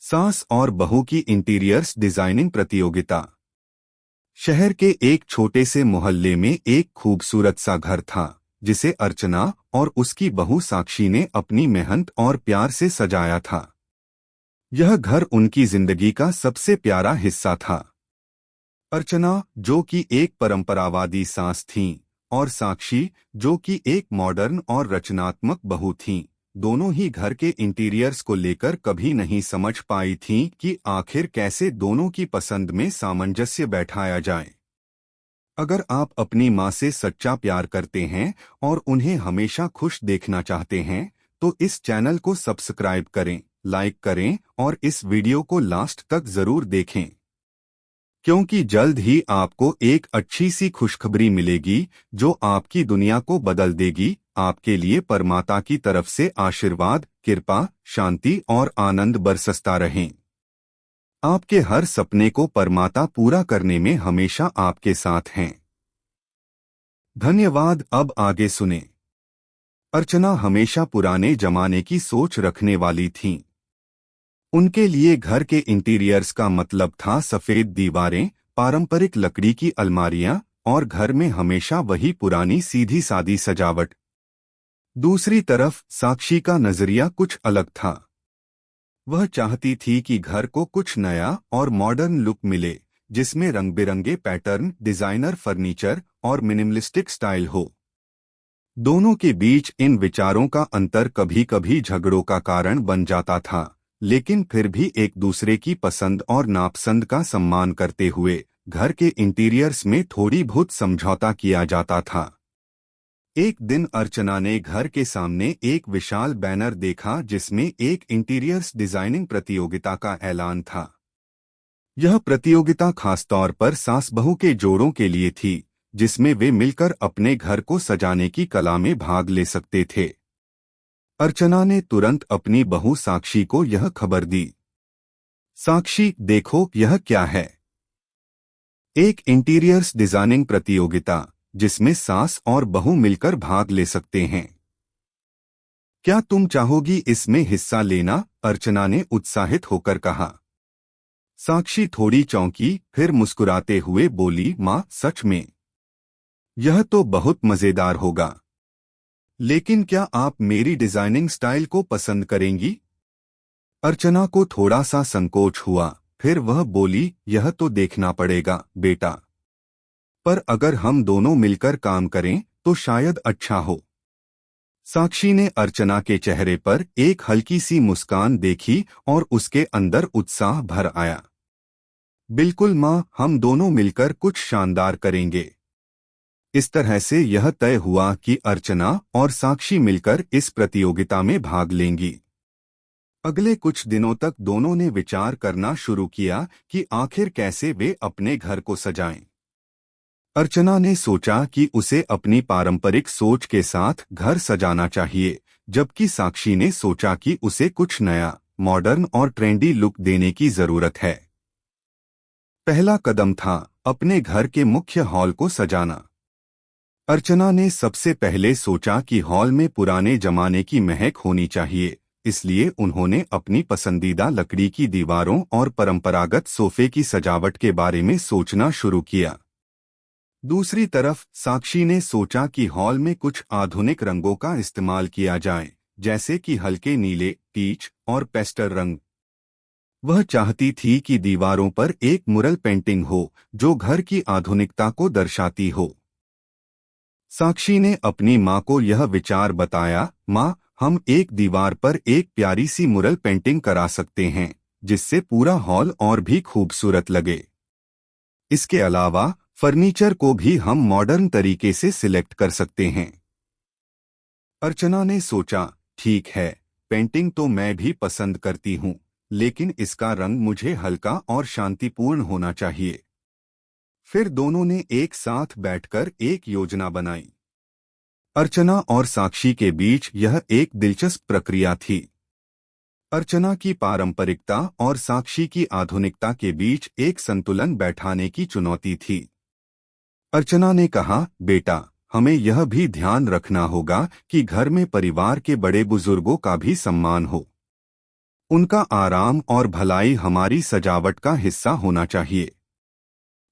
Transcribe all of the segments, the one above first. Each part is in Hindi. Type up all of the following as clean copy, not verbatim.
सास और बहू की इंटीरियर्स डिजाइनिंग प्रतियोगिता। शहर के एक छोटे से मोहल्ले में एक खूबसूरत सा घर था जिसे अर्चना और उसकी बहू साक्षी ने अपनी मेहनत और प्यार से सजाया था। यह घर उनकी जिंदगी का सबसे प्यारा हिस्सा था। अर्चना, जो कि एक परंपरावादी सास थीं, और साक्षी, जो कि एक मॉडर्न और रचनात्मक बहू थीं, दोनों ही घर के इंटीरियर्स को लेकर कभी नहीं समझ पाई थीं कि आखिर कैसे दोनों की पसंद में सामंजस्य बैठाया जाए। अगर आप अपनी माँ से सच्चा प्यार करते हैं और उन्हें हमेशा खुश देखना चाहते हैं, तो इस चैनल को सब्सक्राइब करें, लाइक करें और इस वीडियो को लास्ट तक जरूर देखें, क्योंकि जल्द ही आपको एक अच्छी सी खुशखबरी मिलेगी जो आपकी दुनिया को बदल देगी। आपके लिए परमात्मा की तरफ से आशीर्वाद, कृपा, शांति और आनंद बरसता रहें। आपके हर सपने को परमात्मा पूरा करने में हमेशा आपके साथ हैं। धन्यवाद। अब आगे सुने। अर्चना हमेशा पुराने जमाने की सोच रखने वाली थीं। उनके लिए घर के इंटीरियर्स का मतलब था सफेद दीवारें, पारंपरिक लकड़ी की अलमारियां और घर में हमेशा वही पुरानी सीधी सादी सजावट। दूसरी तरफ साक्षी का नजरिया कुछ अलग था। वह चाहती थी कि घर को कुछ नया और मॉडर्न लुक मिले, जिसमें रंग बिरंगे पैटर्न, डिजाइनर फर्नीचर और मिनिमलिस्टिक स्टाइल हो। दोनों के बीच इन विचारों का अंतर कभी कभी झगड़ों का कारण बन जाता था, लेकिन फिर भी एक दूसरे की पसंद और नापसंद का सम्मान करते हुए घर के इंटीरियर्स में थोड़ी बहुत समझौता किया जाता था। एक दिन अर्चना ने घर के सामने एक विशाल बैनर देखा जिसमें एक इंटीरियर्स डिजाइनिंग प्रतियोगिता का ऐलान था। यह प्रतियोगिता खासतौर पर सास बहू के जोड़ों के लिए थी, जिसमें वे मिलकर अपने घर को सजाने की कला में भाग ले सकते थे। अर्चना ने तुरंत अपनी बहू साक्षी को यह खबर दी। साक्षी, देखो यह क्या है। एक इंटीरियर्स डिजाइनिंग प्रतियोगिता जिसमें सास और बहू मिलकर भाग ले सकते हैं। क्या तुम चाहोगी इसमें हिस्सा लेना? अर्चना ने उत्साहित होकर कहा। साक्षी थोड़ी चौंकी, फिर मुस्कुराते हुए बोली, माँ, सच में? यह तो बहुत मजेदार होगा। लेकिन क्या आप मेरी डिजाइनिंग स्टाइल को पसंद करेंगी? अर्चना को थोड़ा सा संकोच हुआ, फिर वह बोली, यह तो देखना पड़ेगा बेटा। पर अगर हम दोनों मिलकर काम करें तो शायद अच्छा हो। साक्षी ने अर्चना के चेहरे पर एक हल्की सी मुस्कान देखी और उसके अंदर उत्साह भर आया। बिल्कुल माँ, हम दोनों मिलकर कुछ शानदार करेंगे। इस तरह से यह तय हुआ कि अर्चना और साक्षी मिलकर इस प्रतियोगिता में भाग लेंगी। अगले कुछ दिनों तक दोनों ने विचार करना शुरू किया कि आखिर कैसे वे अपने घर को सजाएं। अर्चना ने सोचा कि उसे अपनी पारंपरिक सोच के साथ घर सजाना चाहिए, जबकि साक्षी ने सोचा कि उसे कुछ नया, मॉडर्न और ट्रेंडी लुक देने की जरूरत है। पहला कदम था अपने घर के मुख्य हॉल को सजाना। अर्चना ने सबसे पहले सोचा कि हॉल में पुराने जमाने की महक होनी चाहिए, इसलिए उन्होंने अपनी पसंदीदा लकड़ी की दीवारों और परंपरागत सोफे की सजावट के बारे में सोचना शुरू किया। दूसरी तरफ साक्षी ने सोचा कि हॉल में कुछ आधुनिक रंगों का इस्तेमाल किया जाए, जैसे कि हल्के नीले, पीच और पेस्टल रंग। वह चाहती थी कि दीवारों पर एक मुरल पेंटिंग हो जो घर की आधुनिकता को दर्शाती हो। साक्षी ने अपनी माँ को यह विचार बताया, माँ, हम एक दीवार पर एक प्यारी सी मुरल पेंटिंग करा सकते हैं, जिससे पूरा हॉल और भी खूबसूरत लगे। इसके अलावा फर्नीचर को भी हम मॉडर्न तरीके से सिलेक्ट कर सकते हैं। अर्चना ने सोचा, ठीक है, पेंटिंग तो मैं भी पसंद करती हूँ, लेकिन इसका रंग मुझे हल्का और शांतिपूर्ण होना चाहिए। फिर दोनों ने एक साथ बैठकर एक योजना बनाई। अर्चना और साक्षी के बीच यह एक दिलचस्प प्रक्रिया थी। अर्चना की पारंपरिकता और साक्षी की आधुनिकता के बीच एक संतुलन बैठाने की चुनौती थी। अर्चना ने कहा, बेटा, हमें यह भी ध्यान रखना होगा कि घर में परिवार के बड़े बुजुर्गों का भी सम्मान हो। उनका आराम और भलाई हमारी सजावट का हिस्सा होना चाहिए।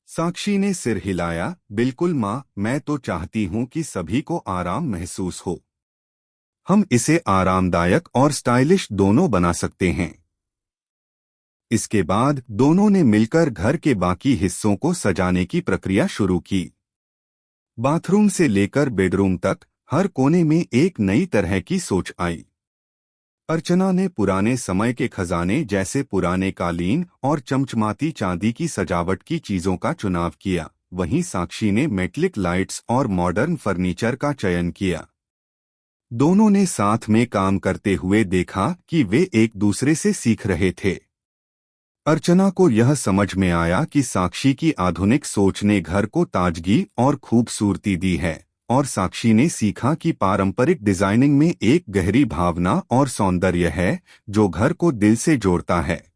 साक्षी ने सिर हिलाया, बिल्कुल माँ, मैं तो चाहती हूँ कि सभी को आराम महसूस हो। हम इसे आरामदायक और स्टाइलिश दोनों बना सकते हैं। इसके बाद दोनों ने मिलकर घर के बाकी हिस्सों को सजाने की प्रक्रिया शुरू की। बाथरूम से लेकर बेडरूम तक हर कोने में एक नई तरह की सोच आई। अर्चना ने पुराने समय के खजाने जैसे पुराने कालीन और चमचमाती चांदी की सजावट की चीजों का चुनाव किया। वहीं साक्षी ने मेटलिक लाइट्स और मॉडर्न फर्नीचर का चयन किया। दोनों ने साथ में काम करते हुए देखा कि वे एक दूसरे से सीख रहे थे। अर्चना को यह समझ में आया कि साक्षी की आधुनिक सोच ने घर को ताजगी और खूबसूरती दी है, और साक्षी ने सीखा कि पारंपरिक डिजाइनिंग में एक गहरी भावना और सौंदर्य है जो घर को दिल से जोड़ता है।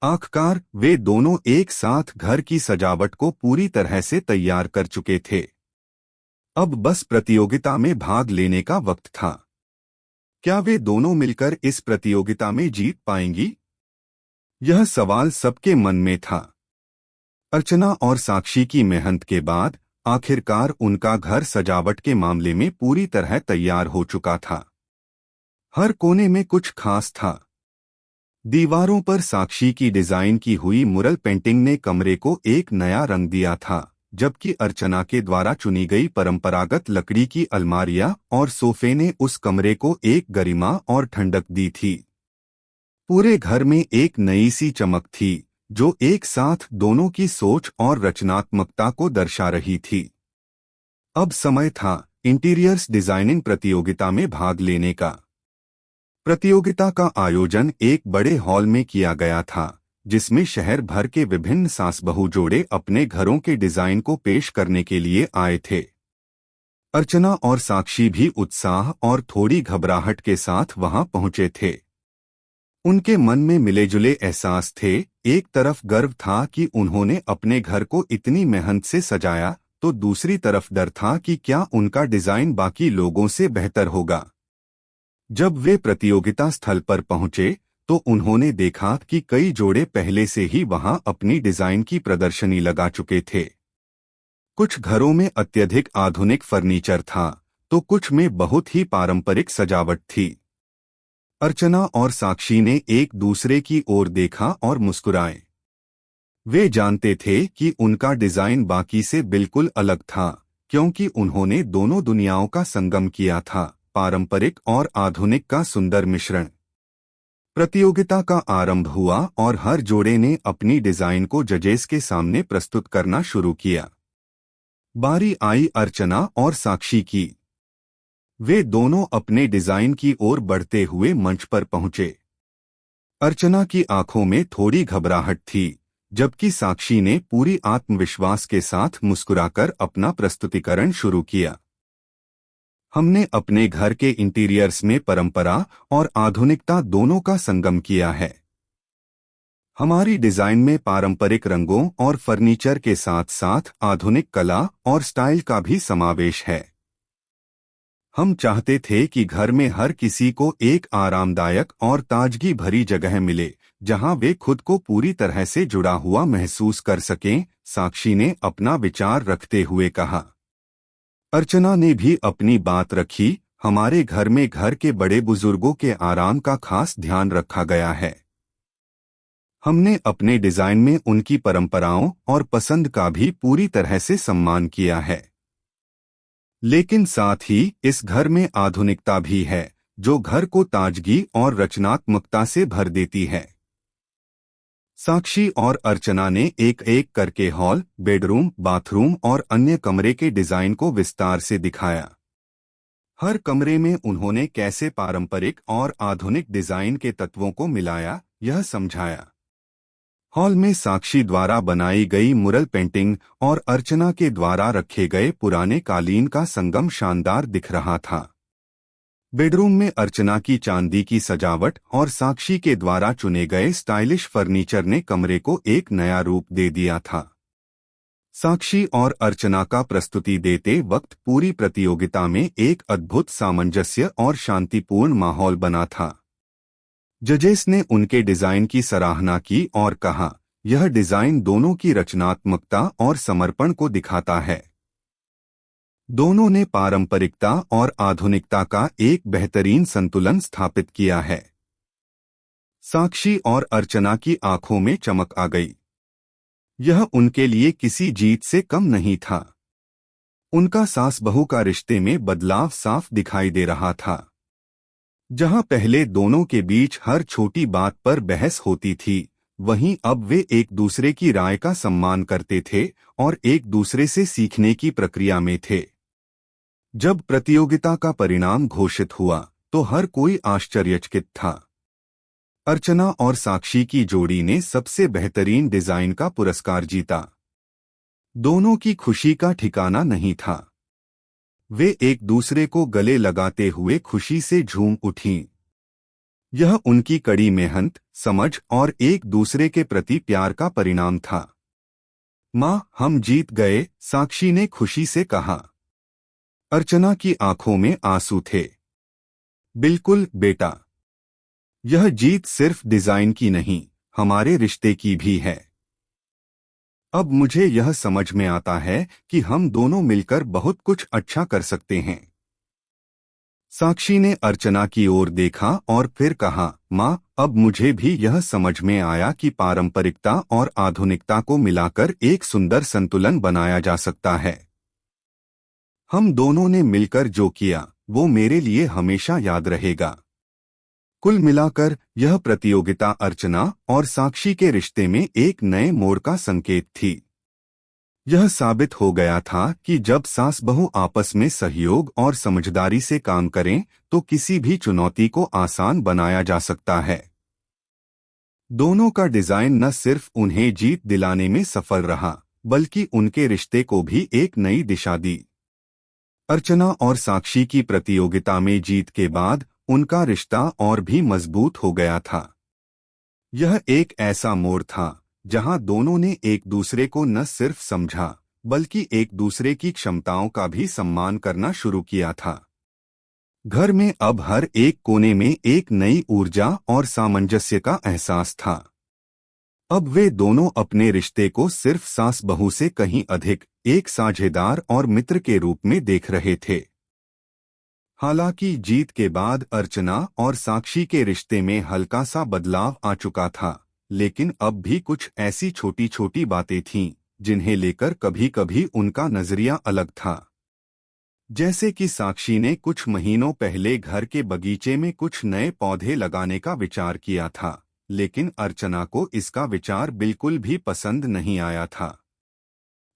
आखिरकार वे दोनों एक साथ घर की सजावट को पूरी तरह से तैयार कर चुके थे। अब बस प्रतियोगिता में भाग लेने का वक्त था। क्या वे दोनों मिलकर इस प्रतियोगिता में जीत पाएंगी? यह सवाल सबके मन में था। अर्चना और साक्षी की मेहनत के बाद आखिरकार उनका घर सजावट के मामले में पूरी तरह तैयार हो चुका था। हर कोने में कुछ खास था। दीवारों पर साक्षी की डिजाइन की हुई मुरल पेंटिंग ने कमरे को एक नया रंग दिया था, जबकि अर्चना के द्वारा चुनी गई परंपरागत लकड़ी की अलमारियां और सोफे ने उस कमरे को एक गरिमा और ठंडक दी थी। पूरे घर में एक नई सी चमक थी जो एक साथ दोनों की सोच और रचनात्मकता को दर्शा रही थी। अब समय था इंटीरियर्स डिजाइनिंग प्रतियोगिता में भाग लेने का। प्रतियोगिता का आयोजन एक बड़े हॉल में किया गया था, जिसमें शहर भर के विभिन्न सास बहू जोड़े अपने घरों के डिजाइन को पेश करने के लिए आए थे। अर्चना और साक्षी भी उत्साह और थोड़ी घबराहट के साथ वहां पहुंचे थे। उनके मन में मिले-जुले एहसास थे। एक तरफ गर्व था कि उन्होंने अपने घर को इतनी मेहनत से सजाया, तो दूसरी तरफ डर था कि क्या उनका डिजाइन बाकी लोगों से बेहतर होगा। जब वे प्रतियोगिता स्थल पर पहुंचे, तो उन्होंने देखा कि कई जोड़े पहले से ही वहां अपनी डिजाइन की प्रदर्शनी लगा चुके थे। कुछ घरों में अत्यधिक आधुनिक फर्नीचर था, तो कुछ में बहुत ही पारंपरिक सजावट थी। अर्चना और साक्षी ने एक दूसरे की ओर देखा और मुस्कुराए। वे जानते थे कि उनका डिजाइन बाकी से बिल्कुल अलग था, क्योंकि उन्होंने दोनों दुनियाओं का संगम किया था, पारंपरिक और आधुनिक का सुंदर मिश्रण। प्रतियोगिता का आरंभ हुआ और हर जोड़े ने अपनी डिजाइन को जजेस के सामने प्रस्तुत करना शुरू किया। बारी आई अर्चना और साक्षी की। वे दोनों अपने डिजाइन की ओर बढ़ते हुए मंच पर पहुंचे। अर्चना की आंखों में थोड़ी घबराहट थी, जबकि साक्षी ने पूरी आत्मविश्वास के साथ मुस्कुराकर अपना प्रस्तुतिकरण शुरू किया। हमने अपने घर के इंटीरियर्स में परंपरा और आधुनिकता दोनों का संगम किया है। हमारी डिजाइन में पारंपरिक रंगों और फर्नीचर के साथ साथ आधुनिक कला और स्टाइल का भी समावेश है। हम चाहते थे कि घर में हर किसी को एक आरामदायक और ताजगी भरी जगह मिले, जहां वे खुद को पूरी तरह से जुड़ा हुआ महसूस कर सकें, साक्षी ने अपना विचार रखते हुए कहा। अर्चना ने भी अपनी बात रखी। हमारे घर में घर के बड़े बुजुर्गों के आराम का खास ध्यान रखा गया है। हमने अपने डिजाइन में उनकी परंपराओं और पसंद का भी पूरी तरह से सम्मान किया है। लेकिन साथ ही इस घर में आधुनिकता भी है, जो घर को ताजगी और रचनात्मकता से भर देती है। साक्षी और अर्चना ने एक एक करके हॉल, बेडरूम, बाथरूम और अन्य कमरे के डिजाइन को विस्तार से दिखाया। हर कमरे में उन्होंने कैसे पारंपरिक और आधुनिक डिजाइन के तत्वों को मिलाया, यह समझाया। हॉल में साक्षी द्वारा बनाई गई मुरल पेंटिंग और अर्चना के द्वारा रखे गए पुराने कालीन का संगम शानदार दिख रहा था। बेडरूम में अर्चना की चांदी की सजावट और साक्षी के द्वारा चुने गए स्टाइलिश फर्नीचर ने कमरे को एक नया रूप दे दिया था। साक्षी और अर्चना का प्रस्तुति देते वक्त पूरी प्रतियोगिता में एक अद्भुत सामंजस्य और शांतिपूर्ण माहौल बना था। जजेस ने उनके डिजाइन की सराहना की और कहा, यह डिजाइन दोनों की रचनात्मकता और समर्पण को दिखाता है। दोनों ने पारंपरिकता और आधुनिकता का एक बेहतरीन संतुलन स्थापित किया है। साक्षी और अर्चना की आंखों में चमक आ गई। यह उनके लिए किसी जीत से कम नहीं था। उनका सास बहू का रिश्ते में बदलाव साफ दिखाई दे रहा था। जहां पहले दोनों के बीच हर छोटी बात पर बहस होती थी, वहीं अब वे एक दूसरे की राय का सम्मान करते थे और एक दूसरे से सीखने की प्रक्रिया में थे। जब प्रतियोगिता का परिणाम घोषित हुआ तो हर कोई आश्चर्यचकित था। अर्चना और साक्षी की जोड़ी ने सबसे बेहतरीन डिजाइन का पुरस्कार जीता। दोनों की खुशी का ठिकाना नहीं था। वे एक दूसरे को गले लगाते हुए खुशी से झूम उठीं। यह उनकी कड़ी मेहनत, समझ और एक दूसरे के प्रति प्यार का परिणाम था। माँ, हम जीत गए, साक्षी ने खुशी से कहा। अर्चना की आंखों में आंसू थे। बिल्कुल बेटा, यह जीत सिर्फ डिजाइन की नहीं, हमारे रिश्ते की भी है। अब मुझे यह समझ में आता है कि हम दोनों मिलकर बहुत कुछ अच्छा कर सकते हैं। साक्षी ने अर्चना की ओर देखा और फिर कहा, माँ, अब मुझे भी यह समझ में आया कि पारंपरिकता और आधुनिकता को मिलाकर एक सुंदर संतुलन बनाया जा सकता है। हम दोनों ने मिलकर जो किया वो मेरे लिए हमेशा याद रहेगा। कुल मिलाकर यह प्रतियोगिता अर्चना और साक्षी के रिश्ते में एक नए मोड़ का संकेत थी। यह साबित हो गया था कि जब सास बहू आपस में सहयोग और समझदारी से काम करें तो किसी भी चुनौती को आसान बनाया जा सकता है। दोनों का डिजाइन न सिर्फ उन्हें जीत दिलाने में सफल रहा, बल्कि उनके रिश्ते को भी एक नई दिशा दी। अर्चना और साक्षी की प्रतियोगिता में जीत के बाद उनका रिश्ता और भी मजबूत हो गया था। यह एक ऐसा मोड़ था जहां दोनों ने एक दूसरे को न सिर्फ समझा, बल्कि एक दूसरे की क्षमताओं का भी सम्मान करना शुरू किया था। घर में अब हर एक कोने में एक नई ऊर्जा और सामंजस्य का एहसास था। अब वे दोनों अपने रिश्ते को सिर्फ सास बहू से कहीं अधिक एक साझेदार और मित्र के रूप में देख रहे थे। हालांकि जीत के बाद अर्चना और साक्षी के रिश्ते में हल्का सा बदलाव आ चुका था, लेकिन अब भी कुछ ऐसी छोटी छोटी बातें थीं जिन्हें लेकर कभी कभी उनका नजरिया अलग था। जैसे कि साक्षी ने कुछ महीनों पहले घर के बगीचे में कुछ नए पौधे लगाने का विचार किया था, लेकिन अर्चना को इसका विचार बिल्कुल भी पसंद नहीं आया था।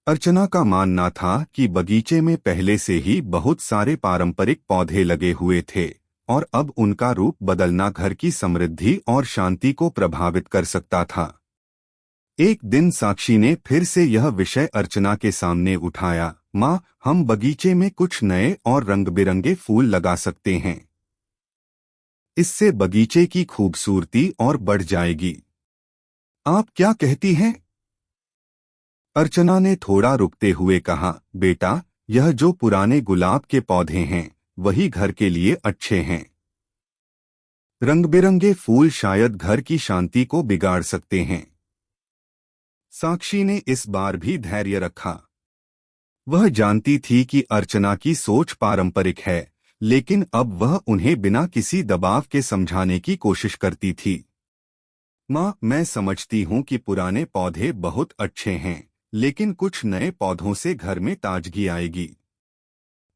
अर्चना का मानना था कि बगीचे में पहले से ही बहुत सारे पारंपरिक पौधे लगे हुए थे और अब उनका रूप बदलना घर की समृद्धि और शांति को प्रभावित कर सकता था। एक दिन साक्षी ने फिर से यह विषय अर्चना के सामने उठाया, माँ, हम बगीचे में कुछ नए और रंग-बिरंगे फूल लगा सकते हैं। इससे बगीचे की खूबसूरती और बढ़ जाएगी। आप क्या कहती हैं? अर्चना ने थोड़ा रुकते हुए कहा, बेटा, यह जो पुराने गुलाब के पौधे हैं वही घर के लिए अच्छे हैं। रंग-बिरंगे फूल शायद घर की शांति को बिगाड़ सकते हैं। साक्षी ने इस बार भी धैर्य रखा। वह जानती थी कि अर्चना की सोच पारंपरिक है, लेकिन अब वह उन्हें बिना किसी दबाव के समझाने की कोशिश करती थी। माँ, मैं समझती हूँ कि पुराने पौधे बहुत अच्छे हैं, लेकिन कुछ नए पौधों से घर में ताजगी आएगी।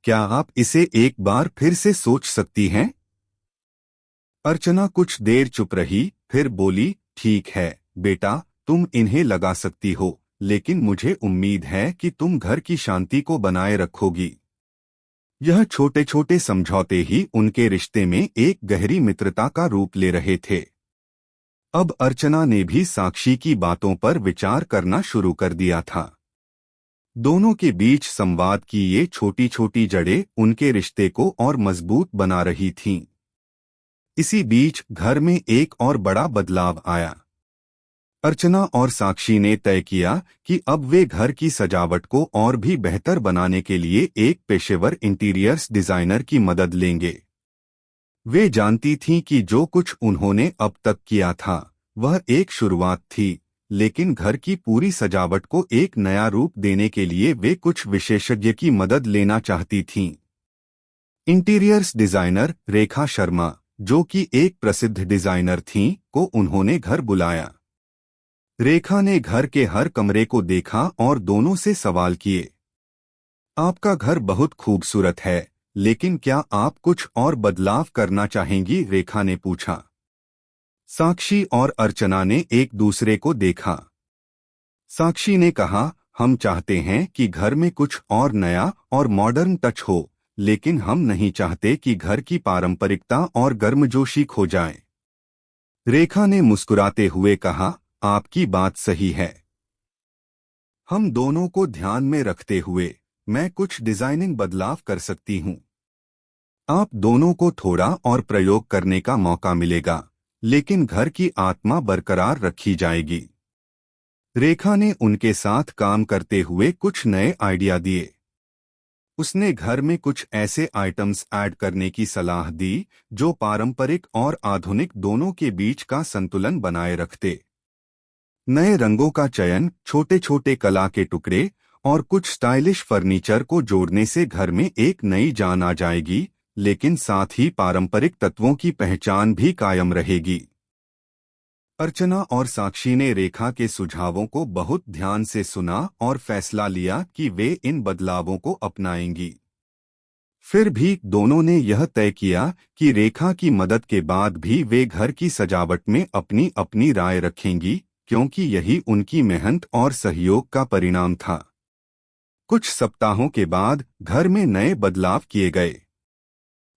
क्या आप इसे एक बार फिर से सोच सकती हैं? अर्चना कुछ देर चुप रही, फिर बोली, ठीक है बेटा, तुम इन्हें लगा सकती हो, लेकिन मुझे उम्मीद है कि तुम घर की शांति को बनाए रखोगी। यह छोटे छोटे समझौते ही उनके रिश्ते में एक गहरी मित्रता का रूप ले रहे थे। अब अर्चना ने भी साक्षी की बातों पर विचार करना शुरू कर दिया था। दोनों के बीच संवाद की ये छोटी छोटी जड़ें उनके रिश्ते को और मजबूत बना रही थीं। इसी बीच घर में एक और बड़ा बदलाव आया। अर्चना और साक्षी ने तय किया कि अब वे घर की सजावट को और भी बेहतर बनाने के लिए एक पेशेवर इंटीरियर्स डिजाइनर की मदद लेंगे। वे जानती थीं कि जो कुछ उन्होंने अब तक किया था वह एक शुरुआत थी, लेकिन घर की पूरी सजावट को एक नया रूप देने के लिए वे कुछ विशेषज्ञ की मदद लेना चाहती थीं। इंटीरियर्स डिजाइनर रेखा शर्मा, जो कि एक प्रसिद्ध डिजाइनर थीं, को उन्होंने घर बुलाया। रेखा ने घर के हर कमरे को देखा और दोनों से सवाल किए। आपका घर बहुत खूबसूरत है, लेकिन क्या आप कुछ और बदलाव करना चाहेंगी? रेखा ने पूछा। साक्षी और अर्चना ने एक दूसरे को देखा। साक्षी ने कहा, हम चाहते हैं कि घर में कुछ और नया और मॉडर्न टच हो, लेकिन हम नहीं चाहते कि घर की पारंपरिकता और गर्मजोशी खो जाए। रेखा ने मुस्कुराते हुए कहा, आपकी बात सही है। हम दोनों को ध्यान में रखते हुए मैं कुछ डिजाइनिंग बदलाव कर सकती हूँ। आप दोनों को थोड़ा और प्रयोग करने का मौका मिलेगा, लेकिन घर की आत्मा बरकरार रखी जाएगी। रेखा ने उनके साथ काम करते हुए कुछ नए आइडिया दिए। उसने घर में कुछ ऐसे आइटम्स ऐड करने की सलाह दी जो पारंपरिक और आधुनिक दोनों के बीच का संतुलन बनाए रखते। नए रंगों का चयन, छोटे छोटे कला के टुकड़े और कुछ स्टाइलिश फर्नीचर को जोड़ने से घर में एक नई जान आ जाएगी, लेकिन साथ ही पारंपरिक तत्वों की पहचान भी कायम रहेगी। अर्चना और साक्षी ने रेखा के सुझावों को बहुत ध्यान से सुना और फैसला लिया कि वे इन बदलावों को अपनाएंगी। फिर भी दोनों ने यह तय किया कि रेखा की मदद के बाद भी वे घर की सजावट में अपनी अपनी राय रखेंगी, क्योंकि यही उनकी मेहनत और सहयोग का परिणाम था। कुछ सप्ताहों के बाद घर में नए बदलाव किए गए।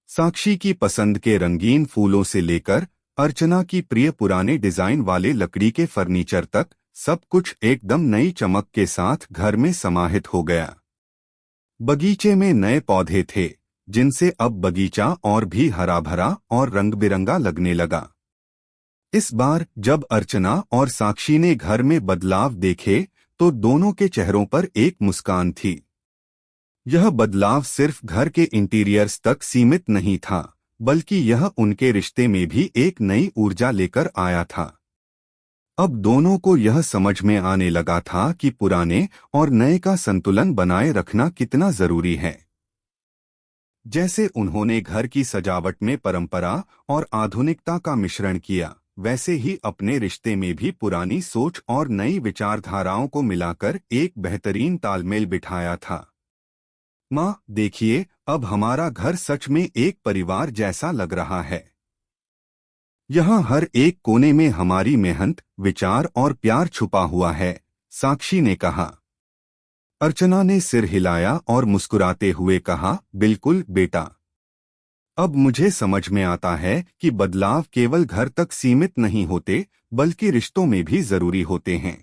साक्षी की पसंद के रंगीन फूलों से लेकर अर्चना की प्रिय पुराने डिजाइन वाले लकड़ी के फर्नीचर तक, सब कुछ एकदम नई चमक के साथ घर में समाहित हो गया। बगीचे में नए पौधे थे, जिनसे अब बगीचा और भी हरा भरा और रंग बिरंगा लगने लगा। इस बार जब अर्चना और साक्षी ने घर में बदलाव देखे तो दोनों के चेहरों पर एक मुस्कान थी। यह बदलाव सिर्फ घर के इंटीरियर्स तक सीमित नहीं था, बल्कि यह उनके रिश्ते में भी एक नई ऊर्जा लेकर आया था। अब दोनों को यह समझ में आने लगा था कि पुराने और नए का संतुलन बनाए रखना कितना जरूरी है। जैसे उन्होंने घर की सजावट में परंपरा और आधुनिकता का मिश्रण किया, वैसे ही अपने रिश्ते में भी पुरानी सोच और नई विचारधाराओं को मिलाकर एक बेहतरीन तालमेल बिठाया था। माँ, देखिए, अब हमारा घर सच में एक परिवार जैसा लग रहा है। यहाँ हर एक कोने में हमारी मेहनत, विचार और प्यार छुपा हुआ है, साक्षी ने कहा। अर्चना ने सिर हिलाया और मुस्कुराते हुए कहा, बिल्कुल बेटा। अब मुझे समझ में आता है कि बदलाव केवल घर तक सीमित नहीं होते, बल्कि रिश्तों में भी जरूरी होते हैं।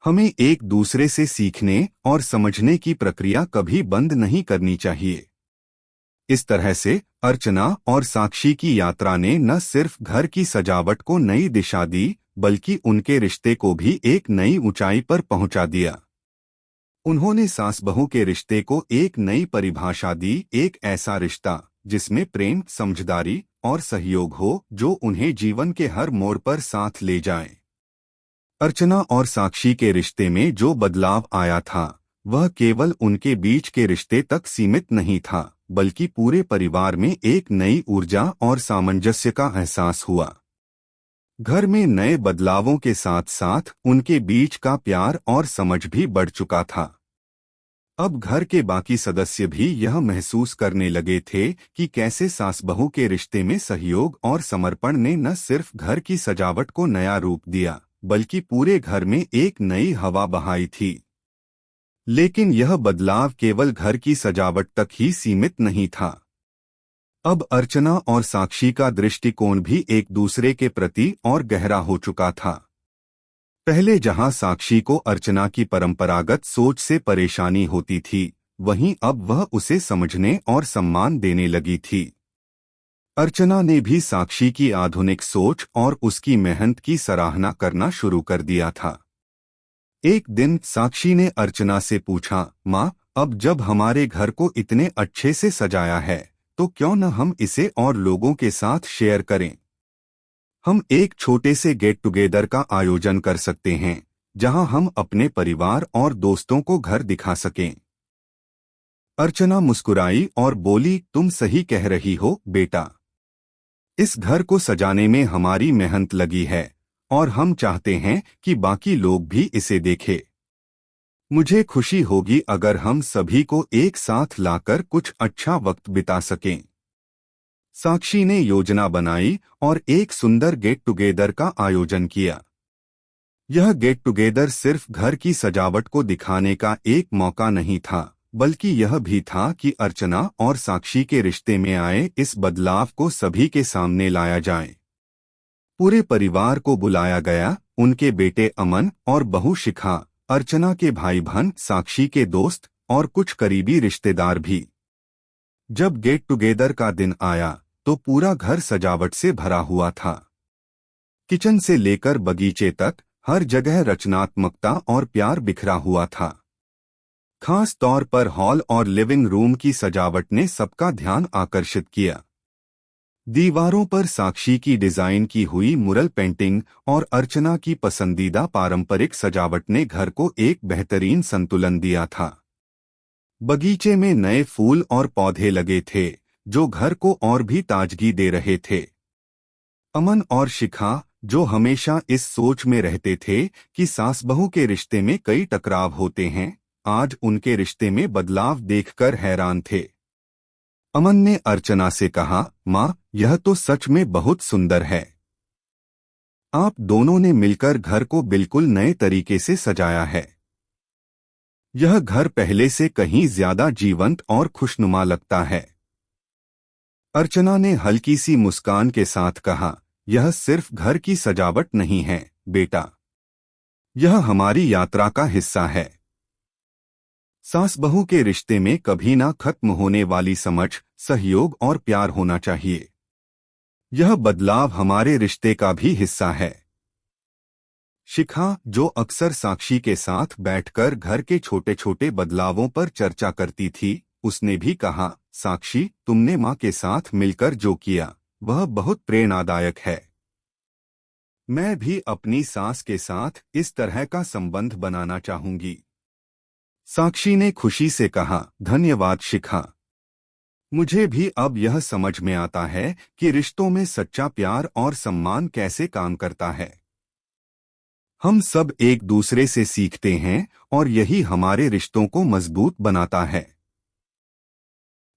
हमें एक दूसरे से सीखने और समझने की प्रक्रिया कभी बंद नहीं करनी चाहिए। इस तरह से अर्चना और साक्षी की यात्रा ने न सिर्फ घर की सजावट को नई दिशा दी, बल्कि उनके रिश्ते को भी एक नई ऊंचाई पर पहुंचा दिया। उन्होंने सास बहू के रिश्ते को एक नई परिभाषा दी, एक ऐसा रिश्ता जिसमें प्रेम, समझदारी और सहयोग हो, जो उन्हें जीवन के हर मोड़ पर साथ ले जाए। अर्चना और साक्षी के रिश्ते में जो बदलाव आया था, वह केवल उनके बीच के रिश्ते तक सीमित नहीं था, बल्कि पूरे परिवार में एक नई ऊर्जा और सामंजस्य का एहसास हुआ। घर में नए बदलावों के साथ साथ उनके बीच का प्यार और समझ भी बढ़ चुका था। अब घर के बाकी सदस्य भी यह महसूस करने लगे थे कि कैसे सास बहू के रिश्ते में सहयोग और समर्पण ने न सिर्फ घर की सजावट को नया रूप दिया, बल्कि पूरे घर में एक नई हवा बहाई थी। लेकिन यह बदलाव केवल घर की सजावट तक ही सीमित नहीं था। अब अर्चना और साक्षी का दृष्टिकोण भी एक दूसरे के प्रति और गहरा हो चुका था। पहले जहां साक्षी को अर्चना की परंपरागत सोच से परेशानी होती थी, वहीं अब वह उसे समझने और सम्मान देने लगी थी। अर्चना ने भी साक्षी की आधुनिक सोच और उसकी मेहनत की सराहना करना शुरू कर दिया था। एक दिन साक्षी ने अर्चना से पूछा, माँ, अब जब हमारे घर को इतने अच्छे से सजाया है, तो क्यों न हम इसे और लोगों के साथ शेयर करें। हम एक छोटे से गेट टुगेदर का आयोजन कर सकते हैं जहां हम अपने परिवार और दोस्तों को घर दिखा सकें। अर्चना मुस्कुराई और बोली, तुम सही कह रही हो बेटा। इस घर को सजाने में हमारी मेहनत लगी है और हम चाहते हैं कि बाकी लोग भी इसे देखें। मुझे खुशी होगी अगर हम सभी को एक साथ लाकर कुछ अच्छा वक्त बिता सकें। साक्षी ने योजना बनाई और एक सुंदर गेट टुगेदर का आयोजन किया। यह गेट टुगेदर सिर्फ घर की सजावट को दिखाने का एक मौका नहीं था, बल्कि यह भी था कि अर्चना और साक्षी के रिश्ते में आए इस बदलाव को सभी के सामने लाया जाए। पूरे परिवार को बुलाया गया, उनके बेटे अमन और बहू शिखा, अर्चना के भाई बहन, साक्षी के दोस्त और कुछ करीबी रिश्तेदार भी। जब गेट टुगेदर का दिन आया तो पूरा घर सजावट से भरा हुआ था। किचन से लेकर बगीचे तक हर जगह रचनात्मकता और प्यार बिखरा हुआ था। खास तौर पर हॉल और लिविंग रूम की सजावट ने सबका ध्यान आकर्षित किया। दीवारों पर साक्षी की डिजाइन की हुई मुरल पेंटिंग और अर्चना की पसंदीदा पारंपरिक सजावट ने घर को एक बेहतरीन संतुलन दिया था। बगीचे में नए फूल और पौधे लगे थे जो घर को और भी ताजगी दे रहे थे। अमन और शिखा, जो हमेशा इस सोच में रहते थे कि सास बहू के रिश्ते में कई टकराव होते हैं, आज उनके रिश्ते में बदलाव देखकर हैरान थे। अमन ने अर्चना से कहा, माँ, यह तो सच में बहुत सुंदर है। आप दोनों ने मिलकर घर को बिल्कुल नए तरीके से सजाया है। यह घर पहले से कहीं ज्यादा जीवंत और खुशनुमा लगता है। अर्चना ने हल्की सी मुस्कान के साथ कहा, यह सिर्फ घर की सजावट नहीं है बेटा, यह हमारी यात्रा का हिस्सा है। सास बहू के रिश्ते में कभी ना खत्म होने वाली समझ, सहयोग और प्यार होना चाहिए। यह बदलाव हमारे रिश्ते का भी हिस्सा है। शिखा, जो अक्सर साक्षी के साथ बैठकर घर के छोटे छोटे बदलावों पर चर्चा करती थी, उसने भी कहा, साक्षी, तुमने माँ के साथ मिलकर जो किया वह बहुत प्रेरणादायक है। मैं भी अपनी सास के साथ इस तरह का संबंध बनाना चाहूंगी। साक्षी ने खुशी से कहा, धन्यवाद शिखा। मुझे भी अब यह समझ में आता है कि रिश्तों में सच्चा प्यार और सम्मान कैसे काम करता है। हम सब एक दूसरे से सीखते हैं और यही हमारे रिश्तों को मजबूत बनाता है।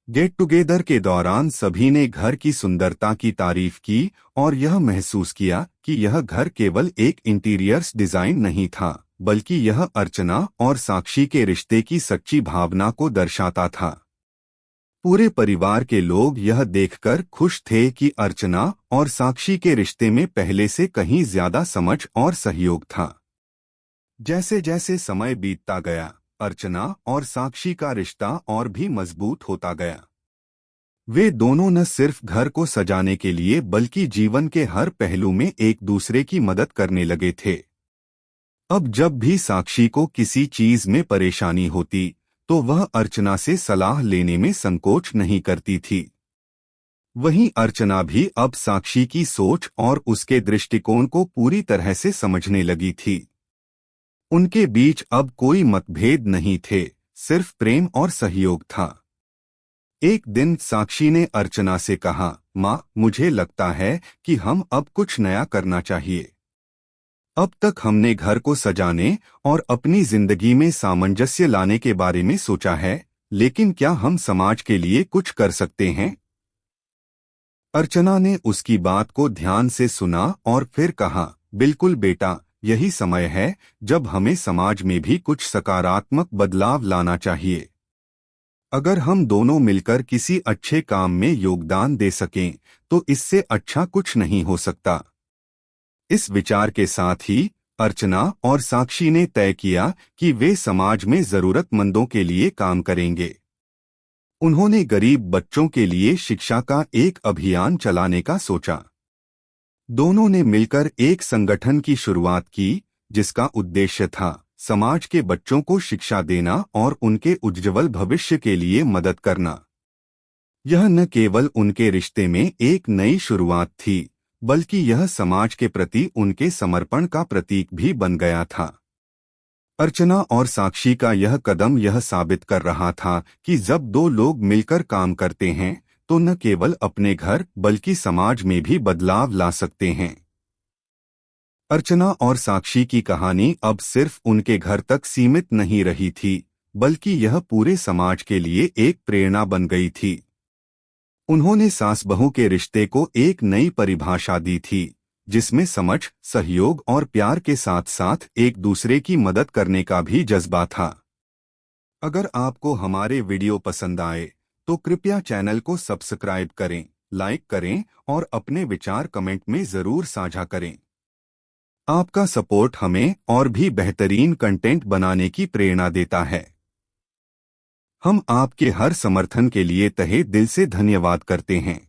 गेट टुगेदर के दौरान सभी ने घर की सुंदरता की तारीफ की और यह महसूस किया कि यह घर केवल एक इंटीरियर्स डिजाइन नहीं था, बल्कि यह अर्चना और साक्षी के रिश्ते की सच्ची भावना को दर्शाता था। पूरे परिवार के लोग यह देखकर खुश थे कि अर्चना और साक्षी के रिश्ते में पहले से कहीं ज्यादा समझ और सहयोग था। जैसे जैसे समय बीतता गया, अर्चना और साक्षी का रिश्ता और भी मजबूत होता गया। वे दोनों न सिर्फ घर को सजाने के लिए बल्कि जीवन के हर पहलू में एक दूसरे की मदद करने लगे थे। अब जब भी साक्षी को किसी चीज में परेशानी होती तो वह अर्चना से सलाह लेने में संकोच नहीं करती थी। वहीं अर्चना भी अब साक्षी की सोच और उसके दृष्टिकोण को पूरी तरह से समझने लगी थी। उनके बीच अब कोई मतभेद नहीं थे, सिर्फ प्रेम और सहयोग था। एक दिन साक्षी ने अर्चना से कहा, माँ, मुझे लगता है कि हम अब कुछ नया करना चाहिए। अब तक हमने घर को सजाने और अपनी जिंदगी में सामंजस्य लाने के बारे में सोचा है, लेकिन क्या हम समाज के लिए कुछ कर सकते हैं? अर्चना ने उसकी बात को ध्यान से सुना और फिर कहा, बिल्कुल बेटा, यही समय है जब हमें समाज में भी कुछ सकारात्मक बदलाव लाना चाहिए। अगर हम दोनों मिलकर किसी अच्छे काम में योगदान दे सकें तो इससे अच्छा कुछ नहीं हो सकता। इस विचार के साथ ही अर्चना और साक्षी ने तय किया कि वे समाज में जरूरतमंदों के लिए काम करेंगे। उन्होंने गरीब बच्चों के लिए शिक्षा का एक अभियान चलाने का सोचा। दोनों ने मिलकर एक संगठन की शुरुआत की जिसका उद्देश्य था समाज के बच्चों को शिक्षा देना और उनके उज्ज्वल भविष्य के लिए मदद करना। यह न केवल उनके रिश्ते में एक नई शुरुआत थी, बल्कि यह समाज के प्रति उनके समर्पण का प्रतीक भी बन गया था। अर्चना और साक्षी का यह कदम यह साबित कर रहा था कि जब दो लोग मिलकर काम करते हैं तो न केवल अपने घर बल्कि समाज में भी बदलाव ला सकते हैं। अर्चना और साक्षी की कहानी अब सिर्फ उनके घर तक सीमित नहीं रही थी, बल्कि यह पूरे समाज के लिए एक प्रेरणा बन गई थी। उन्होंने सास बहू के रिश्ते को एक नई परिभाषा दी थी, जिसमें समझ, सहयोग और प्यार के साथ साथ एक दूसरे की मदद करने का भी जज्बा था। अगर आपको हमारे वीडियो पसंद आए तो कृपया चैनल को सब्सक्राइब करें, लाइक करें और अपने विचार कमेंट में जरूर साझा करें। आपका सपोर्ट हमें और भी बेहतरीन कंटेंट बनाने की प्रेरणा देता है। हम आपके हर समर्थन के लिए तहे दिल से धन्यवाद करते हैं।